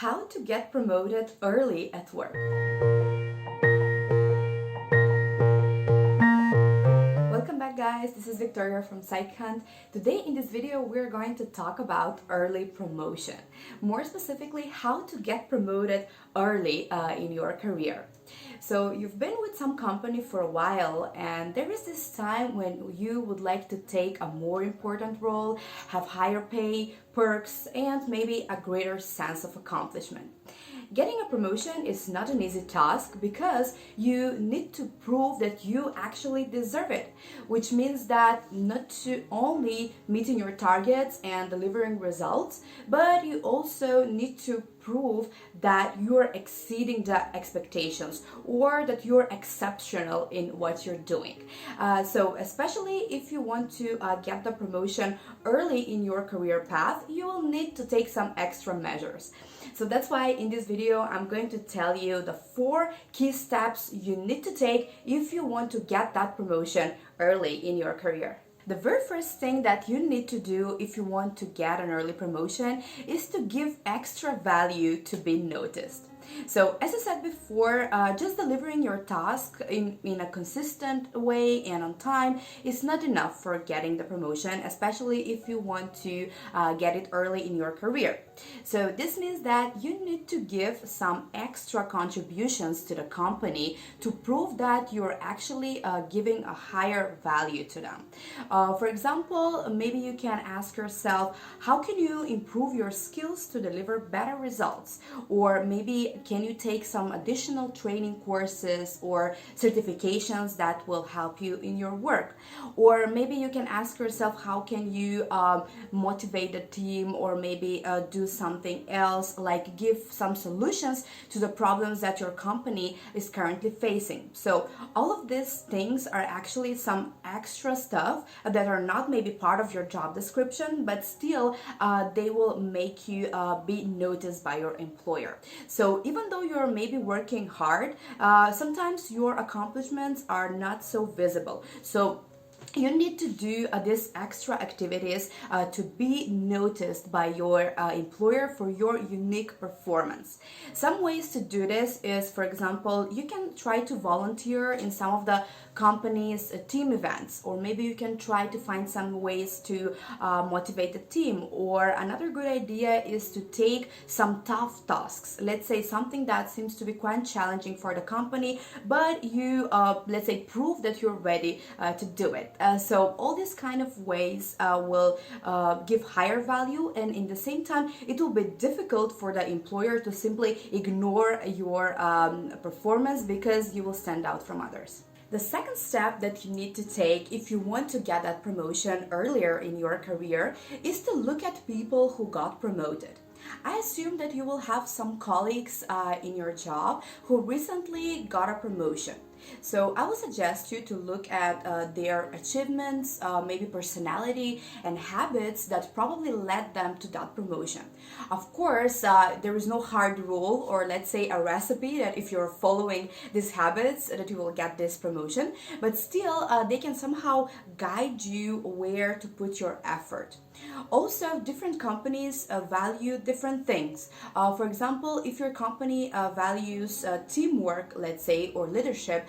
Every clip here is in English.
How to get promoted early at work. Welcome back, guys. This is Victoria from PsychHunt. Today in this video we're going to talk about early promotion. More specifically, how to get promoted early in your career. So you've been with some company for a while and there is this time when you would like to take a more important role, have higher pay, perks, and maybe a greater sense of accomplishment. Getting a promotion is not an easy task because you need to prove that you actually deserve it, which means that not only meeting your targets and delivering results, but you also need to prove that you're exceeding the expectations or that you're exceptional in what you're doing. So especially if you want to get the promotion early in your career path, you will need to take some extra measures. So that's why in this video I'm going to tell you the 4 key steps you need to take if you want to get that promotion early in your career. The very first thing that you need to do if you want to get an early promotion is to give extra value to be noticed. So as I said before, just delivering your task in a consistent way and on time is not enough for getting the promotion, especially if you want to get it early in your career. So this means that you need to give some extra contributions to the company to prove that you're actually giving a higher value to them. For example, maybe you can ask yourself, how can you improve your skills to deliver better results? Or maybe can you take some additional training courses or certifications that will help you in your work? Or maybe you can ask yourself, how can you motivate the team, or maybe do something else, like give some solutions to the problems that your company is currently facing. So all of these things are actually some extra stuff that are not maybe part of your job description, but still they will make you be noticed by your employer. So even though you're maybe working hard, sometimes your accomplishments are not so visible. So you need to do these extra activities to be noticed by your employer for your unique performance. Some ways to do this is, for example, you can try to volunteer in some of the company's team events, or maybe you can try to find some ways to motivate the team. Or another good idea is to take some tough tasks. Let's say something that seems to be quite challenging for the company, but you let's say prove that you're ready to do it. So all these kind of ways will give higher value, and in the same time it will be difficult for the employer to simply ignore your performance because you will stand out from others. The second step that you need to take if you want to get that promotion earlier in your career is to look at people who got promoted. I assume that you will have some colleagues in your job who recently got a promotion. So I would suggest you to look at their achievements, maybe personality and habits that probably led them to that promotion. Of course, there is no hard rule, or let's say a recipe that if you're following these habits that you will get this promotion, but still they can somehow guide you where to put your effort. Also, different companies value different things. For example, if your company values teamwork, let's say, or leadership,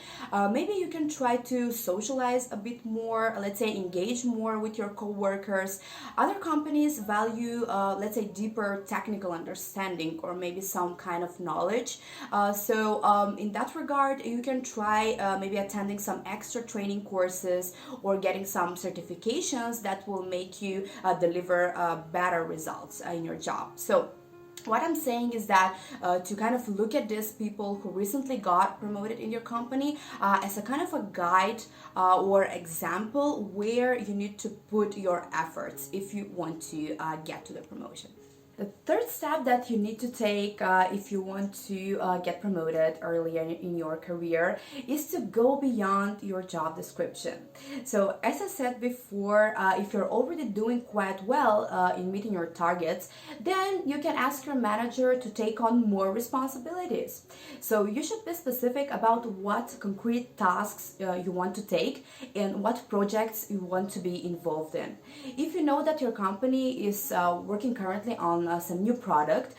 maybe you can try to socialize a bit more, let's say engage more with your co-workers. Other companies value, let's say, deeper technical understanding or maybe some kind of knowledge. So in that regard, you can try maybe attending some extra training courses or getting some certifications that will make you deliver better results in your job. So what I'm saying is that to kind of look at these people who recently got promoted in your company as a kind of a guide or example where you need to put your efforts if you want to get to the promotion. The third step that you need to take if you want to get promoted earlier in your career is to go beyond your job description. So as I said before, if you're already doing quite well in meeting your targets, then you can ask your manager to take on more responsibilities. So you should be specific about what concrete tasks you want to take and what projects you want to be involved in. If you know that your company is working currently on on some new product,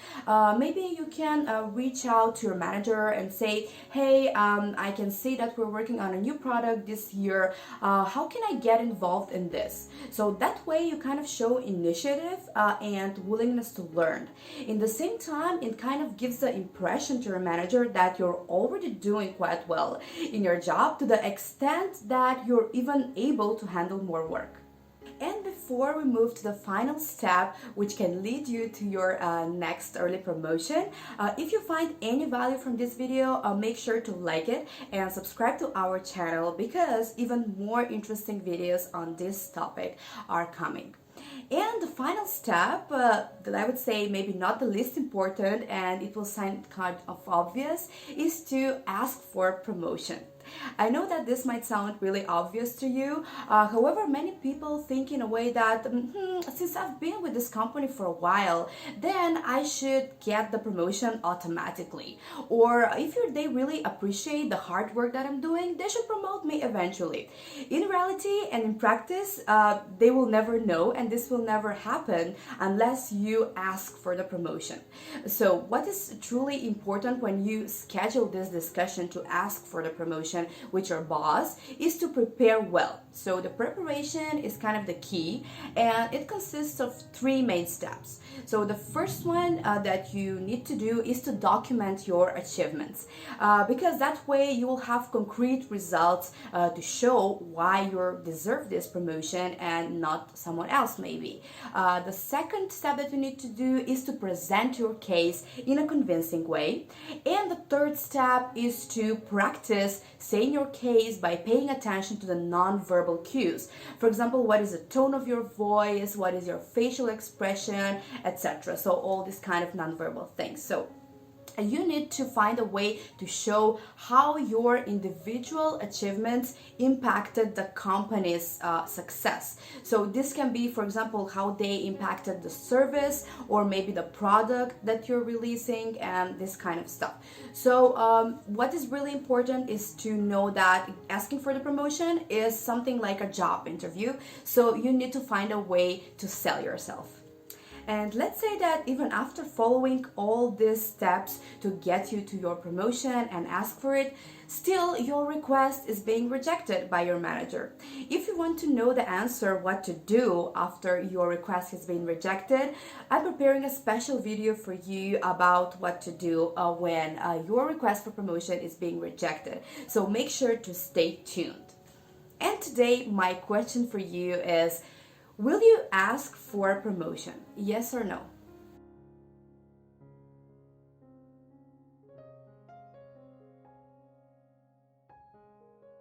maybe you can reach out to your manager and say, hey, I can see that we're working on a new product this year. How can I get involved in this? So that way you kind of show initiative and willingness to learn. In the same time, it kind of gives the impression to your manager that you're already doing quite well in your job, to the extent that you're even able to handle more work. And before we move to the final step, which can lead you to your next early promotion, if you find any value from this video, make sure to like it and subscribe to our channel, because even more interesting videos on this topic are coming. And the final step, that I would say maybe not the least important, and it will sound kind of obvious, is to ask for promotion. I know that this might sound really obvious to you. However, many people think in a way that since I've been with this company for a while, then I should get the promotion automatically. Or if they really appreciate the hard work that I'm doing, they should promote me eventually. In reality and in practice, they will never know, and this will never happen unless you ask for the promotion. So what is truly important when you schedule this discussion to ask for the promotion with your boss is to prepare well. So the preparation is kind of the key, and it consists of 3 main steps. So the first one that you need to do is to document your achievements, because that way you will have concrete results to show why you deserve this promotion and not someone else maybe. The second step that you need to do is to present your case in a convincing way. And the third step is to practice saying your case by paying attention to the non-verbal cues. For example, what is the tone of your voice, what is your facial expression, etc. So all these kind of non-verbal things. So you need to find a way to show how your individual achievements impacted the company's success. So this can be, for example, how they impacted the service or maybe the product that you're releasing and this kind of stuff. So what is really important is to know that asking for the promotion is something like a job interview. So you need to find a way to sell yourself. And let's say that even after following all these steps to get you to your promotion and ask for it, still your request is being rejected by your manager. If you want to know the answer, what to do after your request has been rejected, I'm preparing a special video for you about what to do when your request for promotion is being rejected. So make sure to stay tuned. And today my question for you is, will you ask for a promotion? Yes or no?